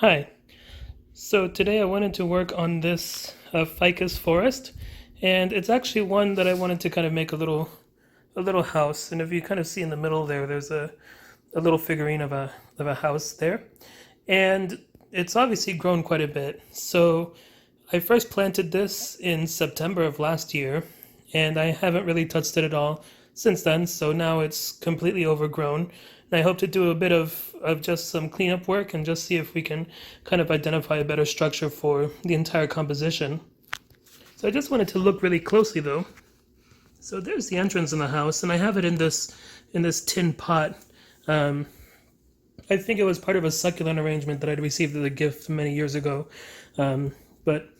Hi. So today I wanted to work on this ficus forest, and it's actually one that I wanted to kind of make a little house. And if you kind of see in the middle there, there's a little figurine of a house there, and it's obviously grown quite a bit. So I first planted this in September of last year, and I haven't really touched it at all since then. So now it's completely overgrown. And I hope to do a bit of just some cleanup work and just see if we can kind of identify a better structure for the entire composition. So I just wanted to look really closely though. So there's the entrance in the house, and I have it in this tin pot. Um, I think it was part of a succulent arrangement that I'd received as a gift many years ago. But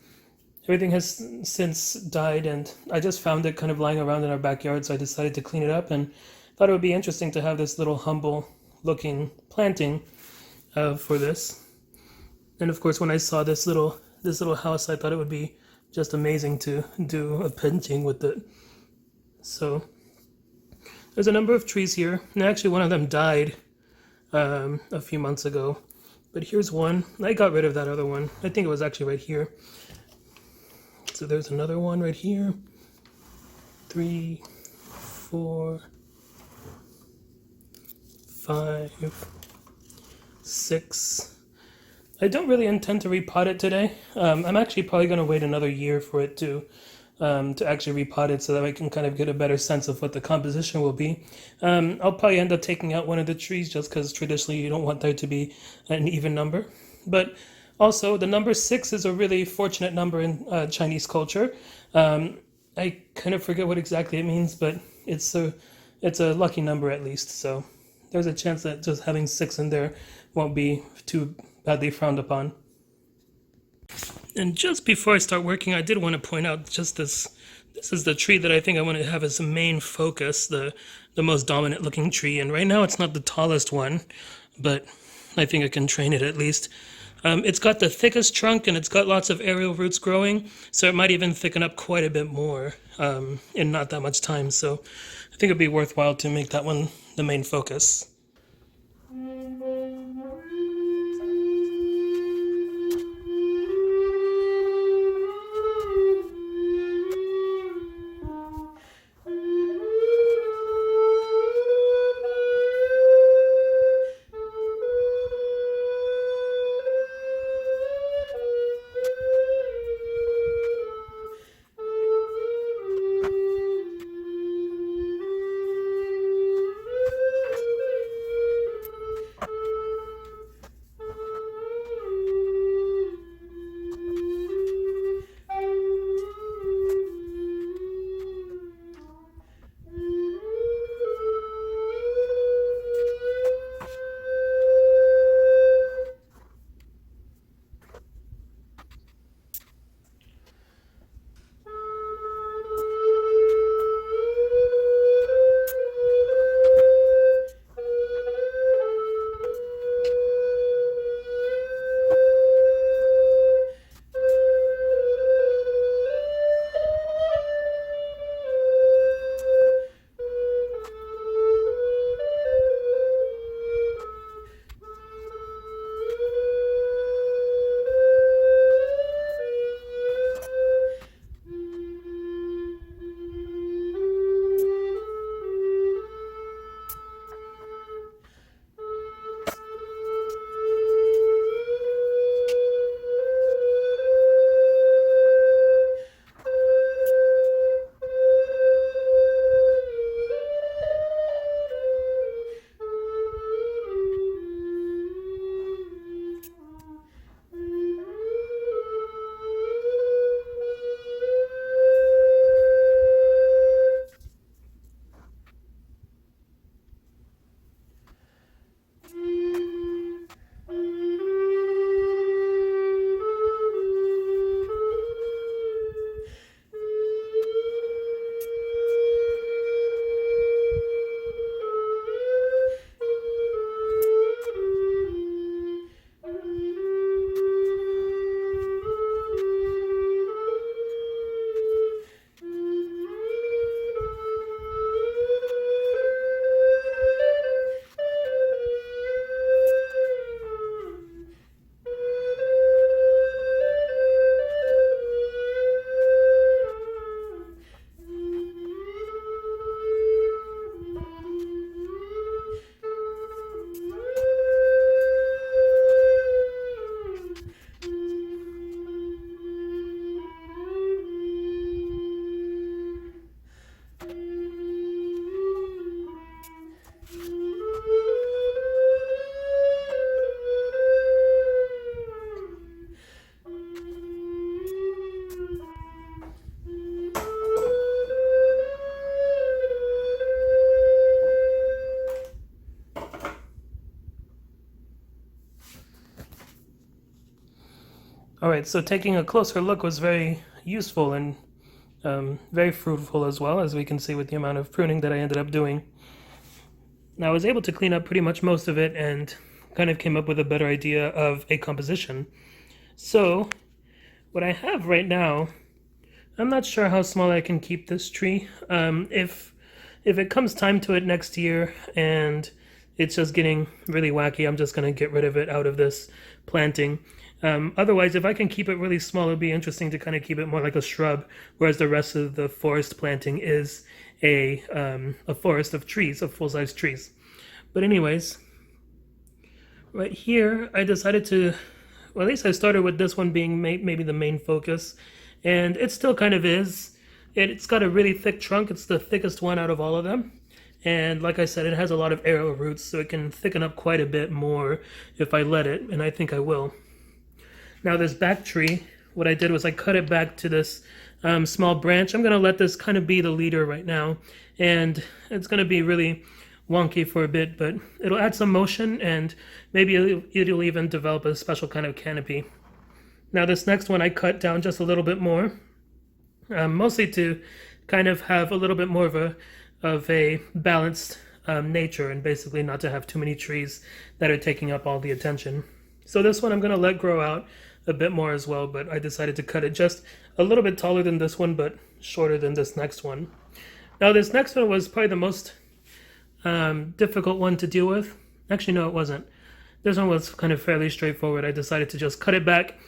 everything has since died, and I just found it kind of lying around in our backyard, so I decided to clean it up and thought it would be interesting to have this little humble looking planting for this. And of course, when I saw this little house, I thought it would be just amazing to do a penjing with it. So there's a number of trees here, and actually one of them died a few months ago. But here's one. I got rid of that other one. I think it was actually right here. So there's another one right here. 3, 4, 5, 6. I don't really intend to repot it today. I'm actually probably going to wait another year for it to actually repot it so that I can kind of get a better sense of what the composition will be. I'll probably end up taking out one of the trees just because traditionally you don't want there to be an even number. But also, the number 6 is a really fortunate number in Chinese culture. I kind of forget what exactly it means, but it's a it's a lucky number at least. So there's a chance that just having 6 in there won't be too badly frowned upon. And just before I start working, I did want to point out just this. This is the tree that I think I want to have as a main focus, the most dominant looking tree. And right now it's not the tallest one, but I think I can train it at least. It's got the thickest trunk and it's got lots of aerial roots growing, so it might even thicken up quite a bit more in not that much time. So I think it'd be worthwhile to make that one the main focus. All right, so taking a closer look was very useful and very fruitful as well, as we can see with the amount of pruning that I ended up doing. Now I was able to clean up pretty much most of it and kind of came up with a better idea of a composition. So what I have right now, I'm not sure how small I can keep this tree. If it comes time to it next year and it's just getting really wacky, I'm just going to get rid of it out of this planting. Otherwise, if I can keep it really small, it'd be interesting to kind of keep it more like a shrub, whereas the rest of the forest planting is a forest of trees, of full-size trees. But anyways, right here, I decided to, well, at least I started with this one being maybe the main focus, and it still kind of is. It's got a really thick trunk. It's the thickest one out of all of them. And like I said, it has a lot of arrow roots, so it can thicken up quite a bit more if I let it, and I think I will. Now this back tree, what I did was I cut it back to this small branch. I'm going to let this kind of be the leader right now, and it's going to be really wonky for a bit, but it'll add some motion, and maybe it'll even develop a special kind of canopy. Now this next one I cut down just a little bit more, mostly to kind of have a little bit more of a balanced nature, and basically not to have too many trees that are taking up all the attention. So this one I'm going to let grow out a bit more as well, but I decided to cut it just a little bit taller than this one, but shorter than this next one. Now this next one was probably the most difficult one to deal with. Actually, no, it wasn't. This one was kind of fairly straightforward. I decided to just cut it back.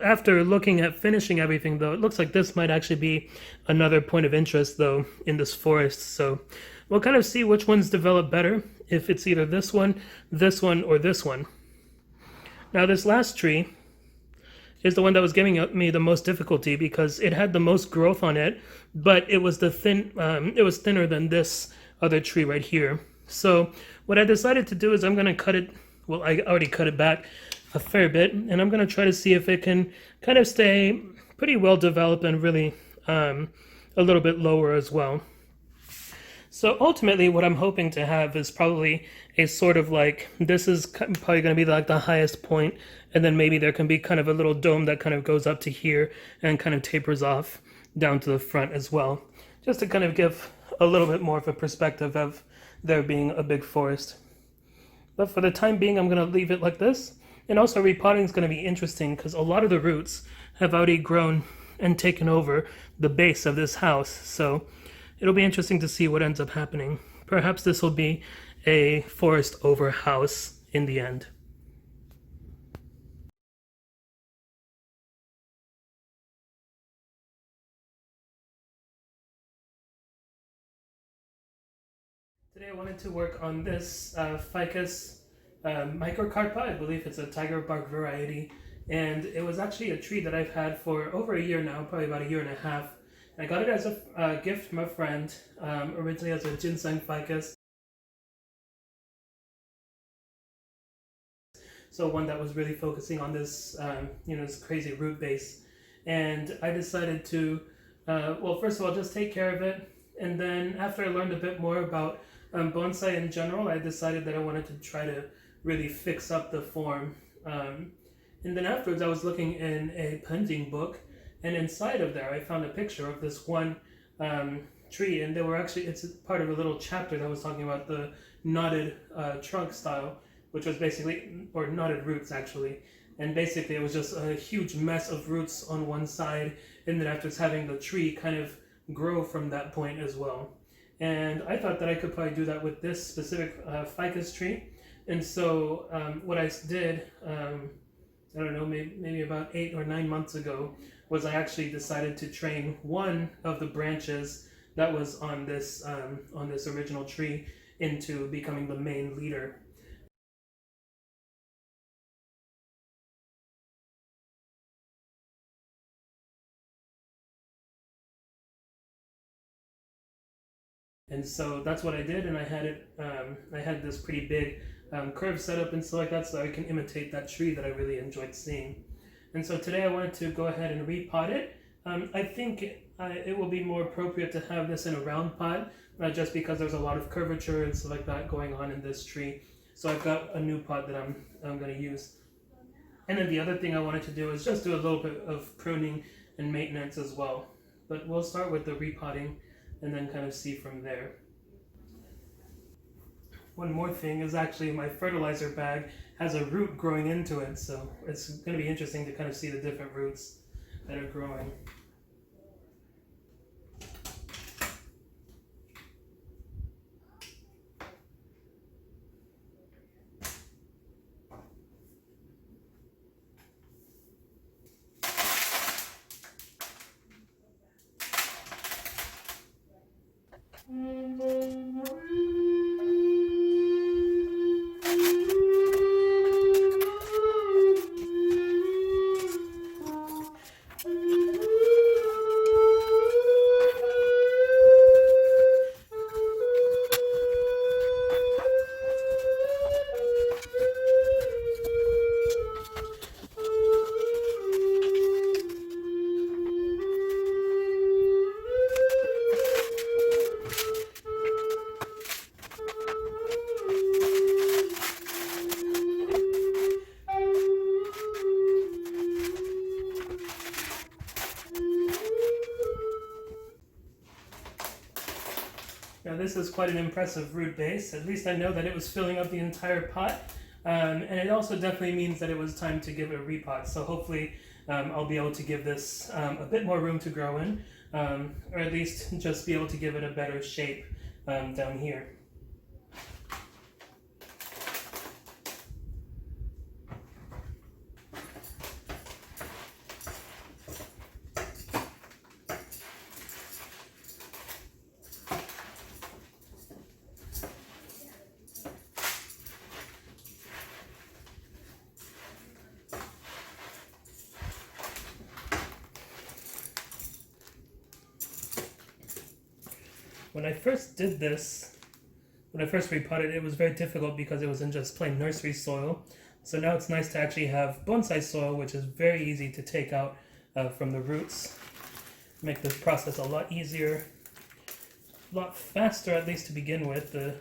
After looking at finishing everything, though, it looks like this might actually be another point of interest, though, in this forest. So we'll kind of see which ones develop better, if it's either this one, or this one. Now this last tree is the one that was giving me the most difficulty because it had the most growth on it, but it was it was thinner than this other tree right here. So what I decided to do is I'm going to cut it. Well, I already cut it back a fair bit, and I'm going to try to see if it can kind of stay pretty well developed and really a little bit lower as well. So ultimately what I'm hoping to have is probably a sort of like, this is probably going to be like the highest point, and then maybe there can be kind of a little dome that kind of goes up to here and kind of tapers off down to the front as well, just to kind of give a little bit more of a perspective of there being a big forest. But for the time being, I'm going to leave it like this. And also repotting is going to be interesting because a lot of the roots have already grown and taken over the base of this house. So it'll be interesting to see what ends up happening. Perhaps this will be a forest over house in the end. Today I wanted to work on this Ficus microcarpa. I believe it's a tiger bark variety, and it was actually a tree that I've had for over a year now, probably about a year and a half. I got it as a gift from a friend, originally as a ginseng ficus. So one that was really focusing on this, this crazy root base. And I decided to, well, first of all, just take care of it. And then after I learned a bit more about bonsai in general, I decided that I wanted to try to really fix up the form. And then afterwards, I was looking in a penjing book, and inside of there, I found a picture of this one tree, and they were actually, it's part of a little chapter that was talking about the knotted trunk style, which was basically, or knotted roots actually, and basically it was just a huge mess of roots on one side, and then afterwards having the tree kind of grow from that point as well. And I thought that I could probably do that with this specific ficus tree. And so what I did, I don't know, maybe about 8 or 9 months ago, was I actually decided to train one of the branches that was on this original tree into becoming the main leader. And so that's what I did, and I had it. I had this pretty big curve set up and stuff like that, so I can imitate that tree that I really enjoyed seeing. And so today I wanted to go ahead and repot it. I think it will be more appropriate to have this in a round pot, just because there's a lot of curvature and stuff like that going on in this tree. So I've got a new pot that I'm going to use. And then the other thing I wanted to do is just do a little bit of pruning and maintenance as well. But we'll start with the repotting and then kind of see from there. One more thing is actually my fertilizer bag has a root growing into it, so it's going to be interesting to kind of see the different roots that are growing. Now this is quite an impressive root base. At least I know that it was filling up the entire pot. And it also definitely means that it was time to give it a repot. So hopefully I'll be able to give this a bit more room to grow in, or at least just be able to give it a better shape down here. When I first did this, when I first repotted, it was very difficult because it was in just plain nursery soil. So now it's nice to actually have bonsai soil, which is very easy to take out from the roots. Make this process a lot easier, a lot faster, at least to begin with. The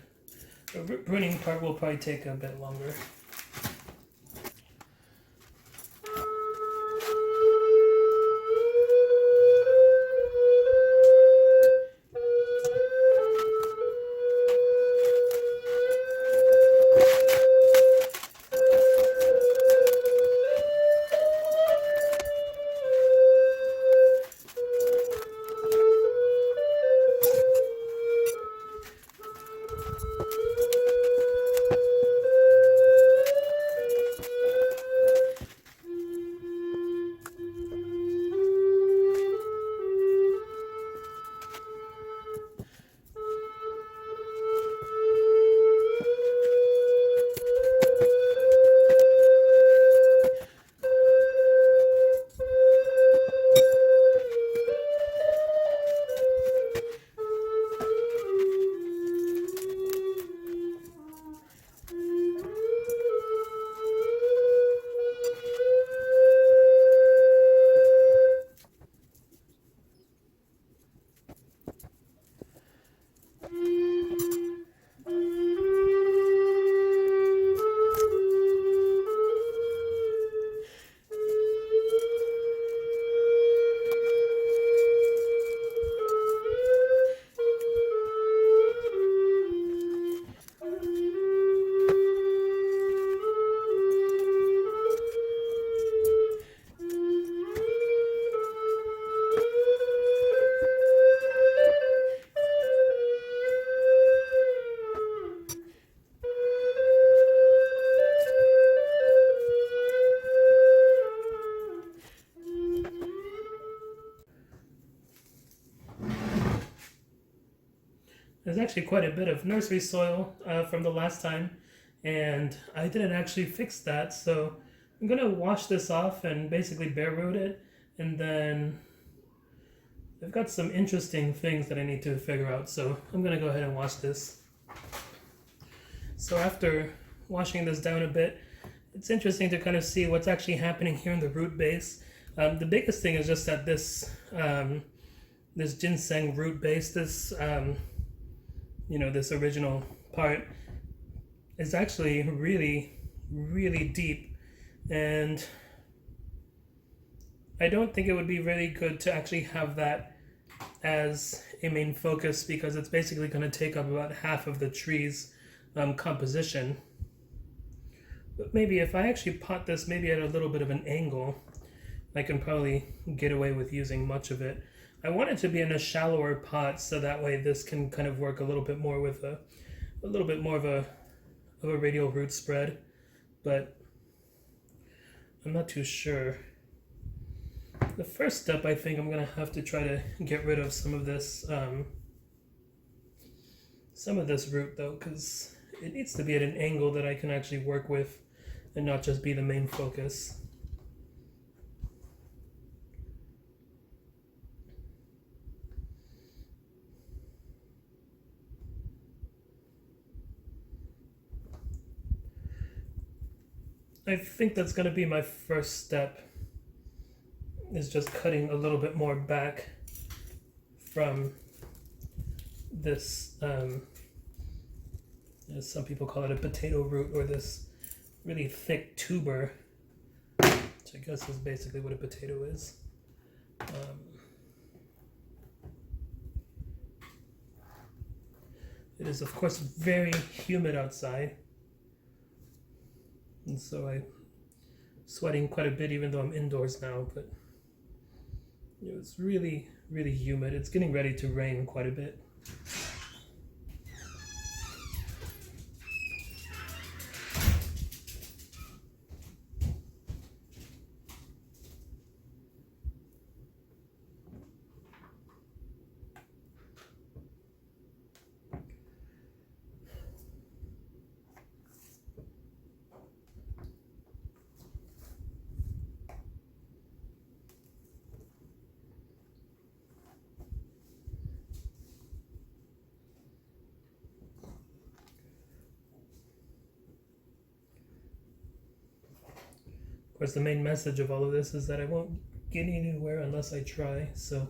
root pruning part will probably take a bit longer. There's actually quite a bit of nursery soil from the last time, and I didn't actually fix that, so I'm going to wash this off and basically bare root it, and then I've got some interesting things that I need to figure out, so I'm going to go ahead and wash this. So after washing this down a bit, it's interesting to kind of see what's actually happening here in the root base. The biggest thing is just that this this ginseng root base, this this original part is actually really, really deep, And I don't think it would be really good to actually have that as a main focus because it's basically going to take up about half of the tree's composition. But maybe if I actually pot this maybe at a little bit of an angle, I can probably get away with using much of it. I want it to be in a shallower pot so that way this can kind of work a little bit more with a little bit more of a radial root spread, but I'm not too sure. The first step, I think I'm going to have to try to get rid of some of this root though, because it needs to be at an angle that I can actually work with and not just be the main focus. I think that's going to be my first step, is just cutting a little bit more back from this, as some people call it, a potato root, or this really thick tuber, which I guess is basically what a potato is. It is, of course, very humid outside, and so I'm sweating quite a bit even though I'm indoors now, but it's really, really humid. It's getting ready to rain quite a bit. Of course, the main message of all of this is that I won't get anywhere unless I try, so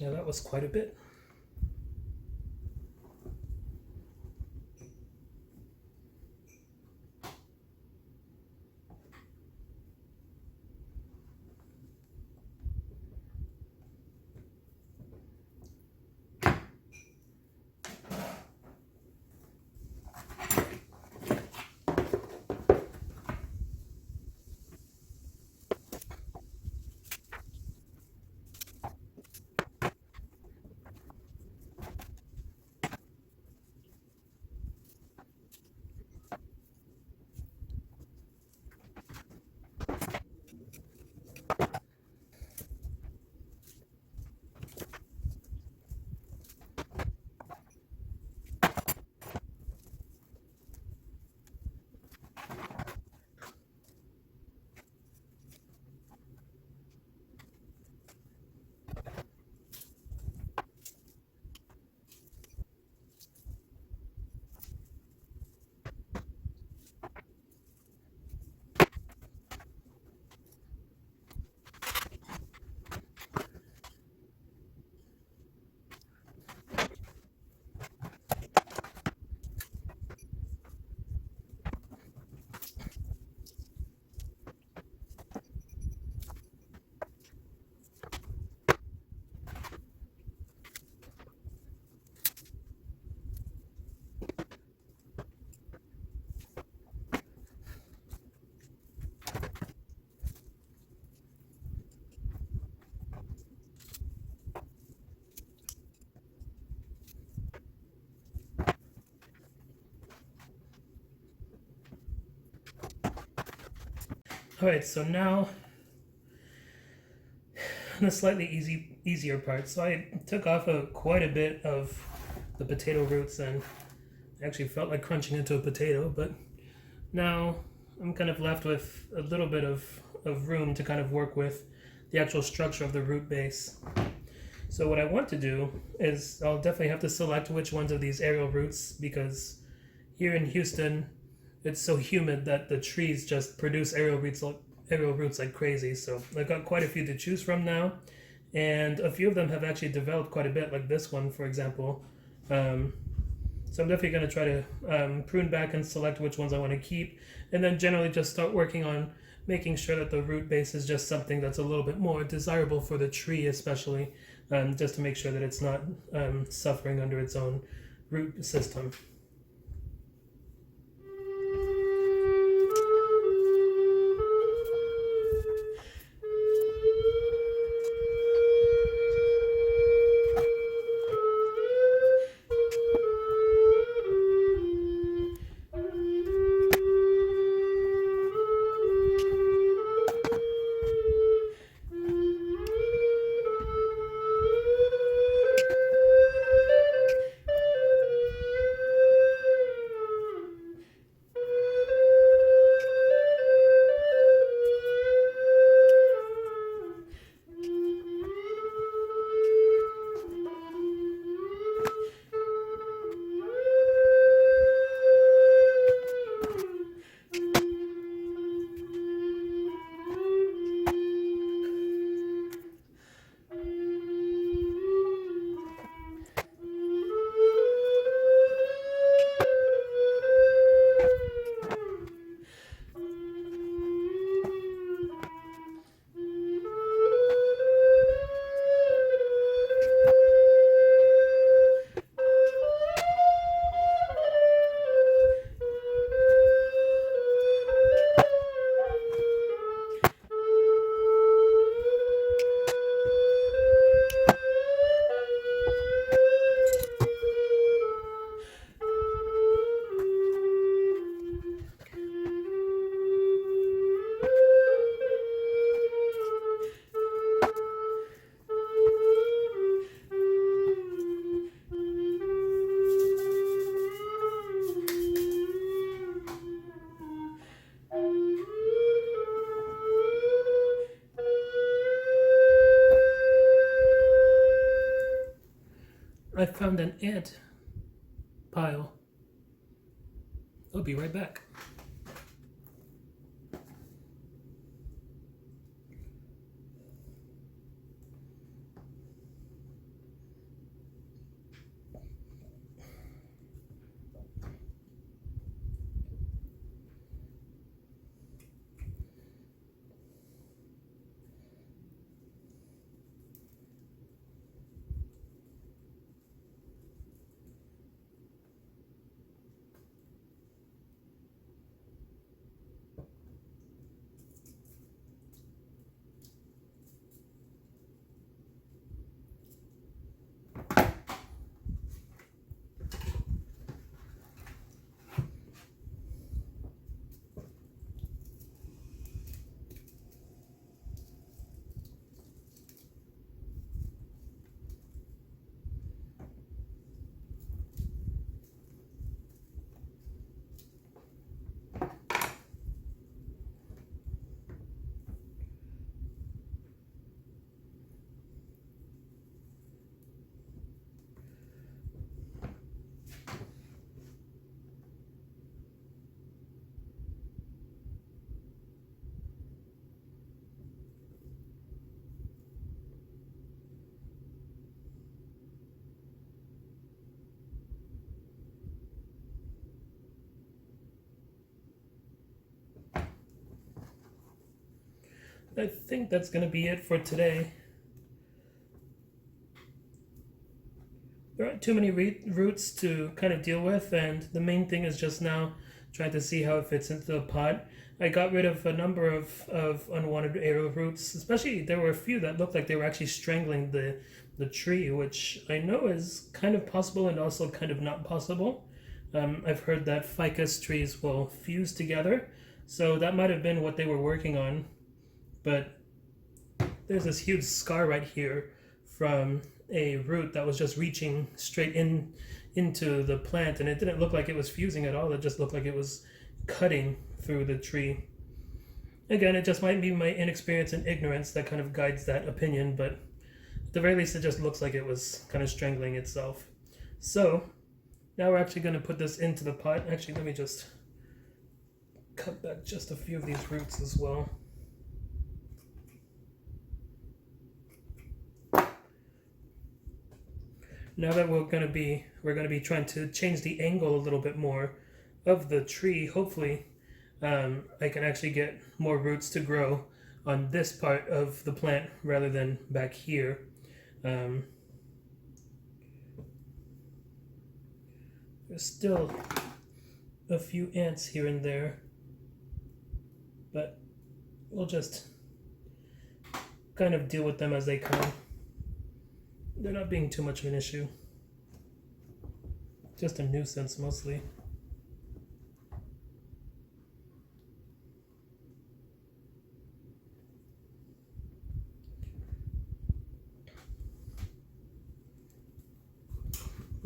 yeah, that was quite a bit. All right, so now the slightly easier part. So I took off quite a bit of the potato roots, and I actually felt like crunching into a potato, but now I'm kind of left with a little bit of room to kind of work with the actual structure of the root base. So what I want to do is I'll definitely have to select which ones of these aerial roots, because here in Houston it's so humid that the trees just produce aerial roots like crazy. So I've got quite a few to choose from now, and a few of them have actually developed quite a bit, like this one for example. So I'm definitely going to try to prune back and select which ones I want to keep, and then generally just start working on making sure that the root base is just something that's a little bit more desirable for the tree, especially just to make sure that it's not suffering under its own root system. I found an ant pile. I'll be right back. I think that's going to be it for today. There aren't too many roots to kind of deal with, and the main thing is just now trying to see how it fits into the pot. I got rid of a number of unwanted aerial roots, especially there were a few that looked like they were actually strangling the tree, which I know is kind of possible and also kind of not possible. I've heard that ficus trees will fuse together, so that might have been what they were working on. But there's this huge scar right here from a root that was just reaching straight into the plant, and it didn't look like it was fusing at all. It just looked like it was cutting through the tree. Again, it just might be my inexperience and ignorance that kind of guides that opinion, but at the very least it just looks like it was kind of strangling itself. So now we're actually going to put this into the pot. Actually, let me just cut back just a few of these roots as well. Now that we're going to be trying to change the angle a little bit more of the tree. Hopefully I can actually get more roots to grow on this part of the plant rather than back here. There's still a few ants here and there, but we'll just kind of deal with them as they come. They're not being too much of an issue. Just a nuisance mostly.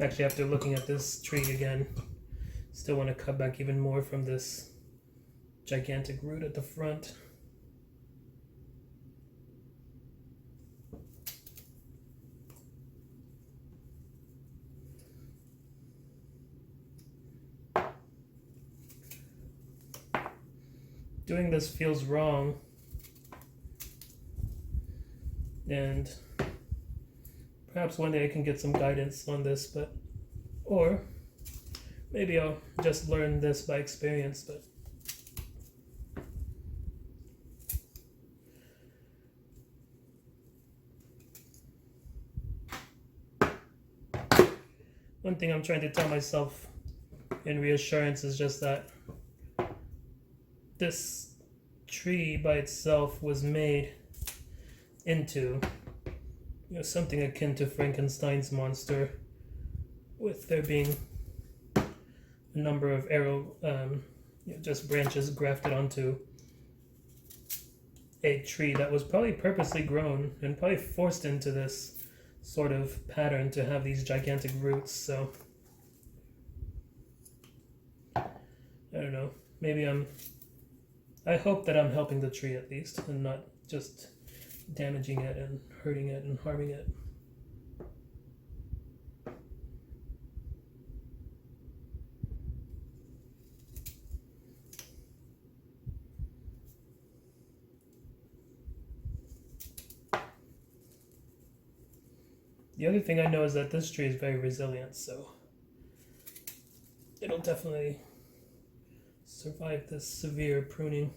Actually, after looking at this tree again, still want to cut back even more from this gigantic root at the front. Doing this feels wrong, and perhaps one day I can get some guidance on this, or maybe I'll just learn this by experience, but one thing I'm trying to tell myself in reassurance is just that this tree by itself was made into something akin to Frankenstein's monster, with there being a number of just branches grafted onto a tree that was probably purposely grown and probably forced into this sort of pattern to have these gigantic roots. So I don't know, maybe I hope that I'm helping the tree at least and not just damaging it and hurting it and harming it. The other thing I know is that this tree is very resilient, so it'll definitely survive this severe pruning.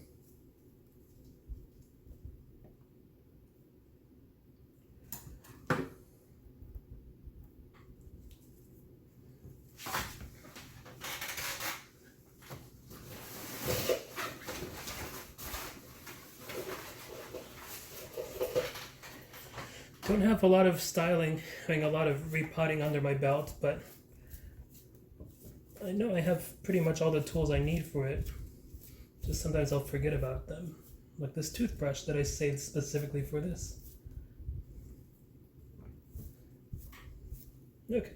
Don't have a lot of styling, having a lot of repotting under my belt, but I know I have pretty much all the tools I need for it. Just sometimes I'll forget about them. Like this toothbrush that I saved specifically for this. Okay.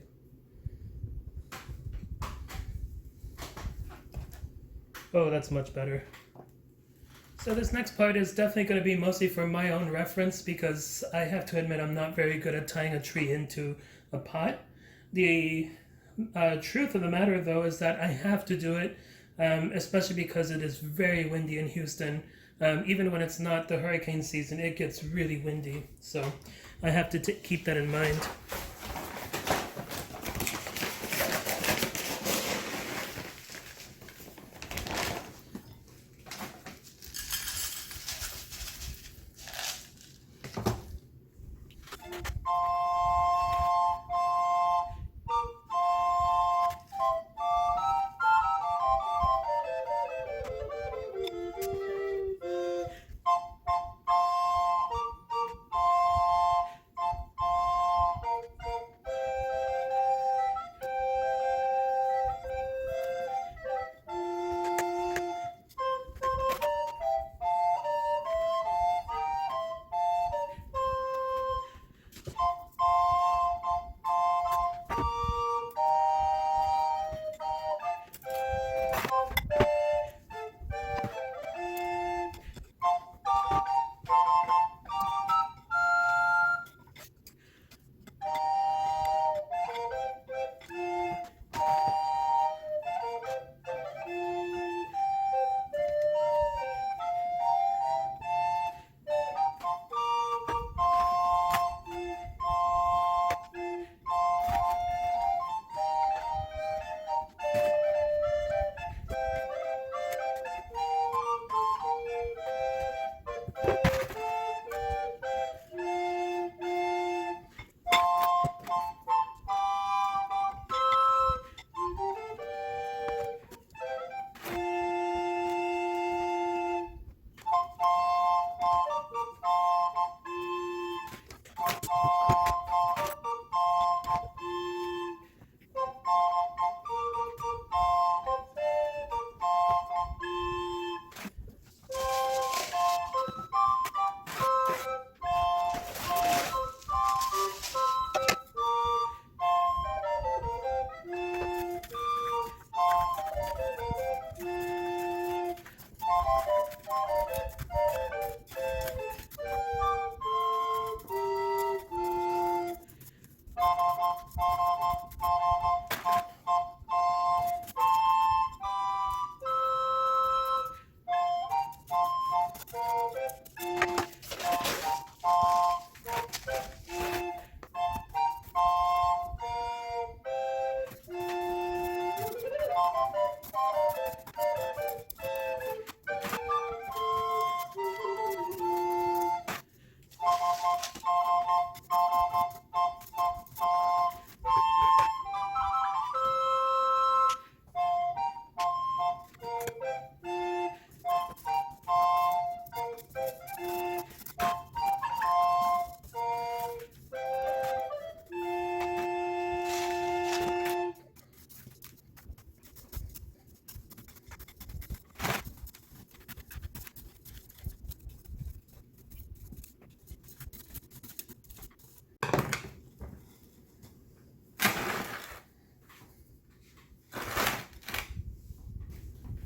Oh, that's much better. So this next part is definitely going to be mostly for my own reference, because I have to admit I'm not very good at tying a tree into a pot. The truth of the matter, though, is that I have to do it, especially because it is very windy in Houston. Even when it's not the hurricane season, it gets really windy. So I have to keep that in mind.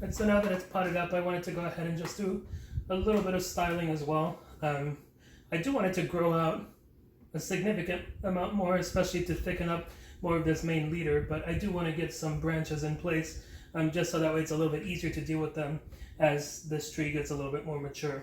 And so now that it's potted up, I wanted to go ahead and just do a little bit of styling as well. I do want it to grow out a significant amount more, especially to thicken up more of this main leader, but I do want to get some branches in place, just so that way it's a little bit easier to deal with them as this tree gets a little bit more mature.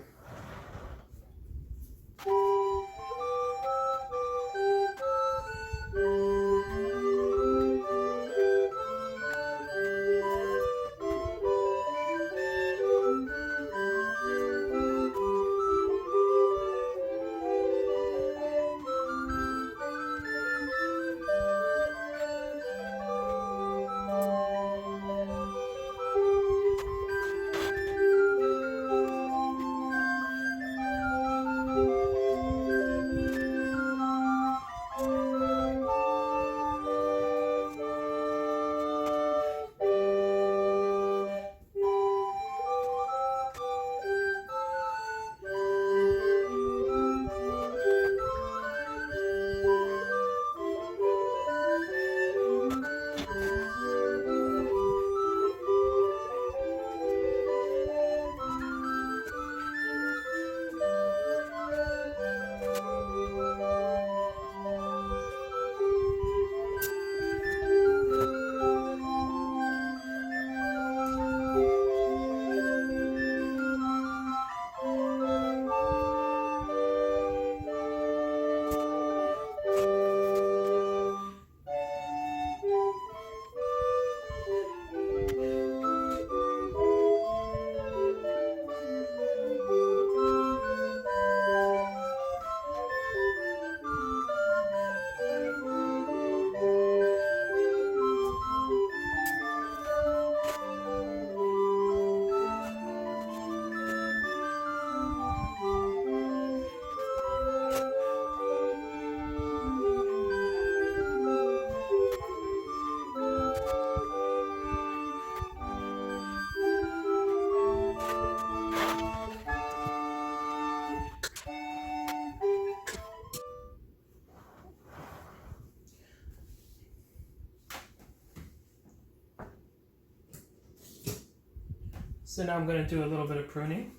So now I'm going to do a little bit of pruning.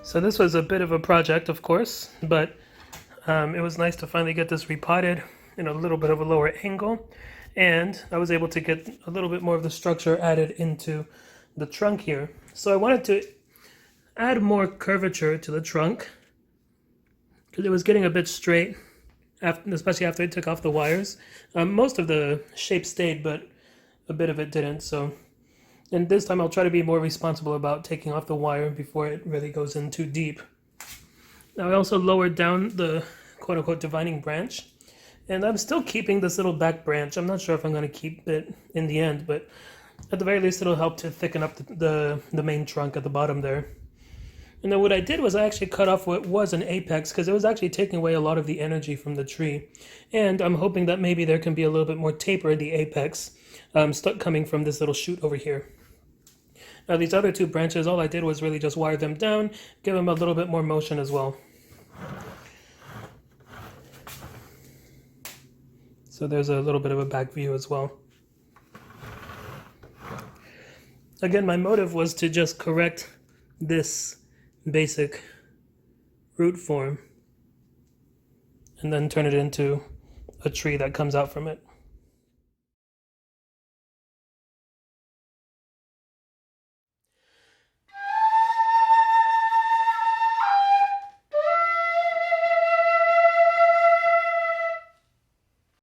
So this was a bit of a project, of course, but it was nice to finally get this repotted in a little bit of a lower angle. and I was able to get a little bit more of the structure added into the trunk here. So I wanted to add more curvature to the trunk because it was getting a bit straight, especially after I took off the wires. Most of the shape stayed, but a bit of it didn't. And this time I'll try to be more responsible about taking off the wire before it really goes in too deep. Now I also lowered down the quote-unquote divining branch, and I'm still keeping this little back branch. I'm not sure if I'm going to keep it in the end, but at the very least it'll help to thicken up the main trunk at the bottom there. And then what I did was I actually cut off what was an apex because it was actually taking away a lot of the energy from the tree. And I'm hoping that maybe there can be a little bit more taper in the apex coming from this little shoot over here. Now these other two branches, all I did was really just wire them down, give them a little bit more motion as well. So there's a little bit of a back view as well. Again, my motive was to just correct this basic root form and then turn it into a tree that comes out from it.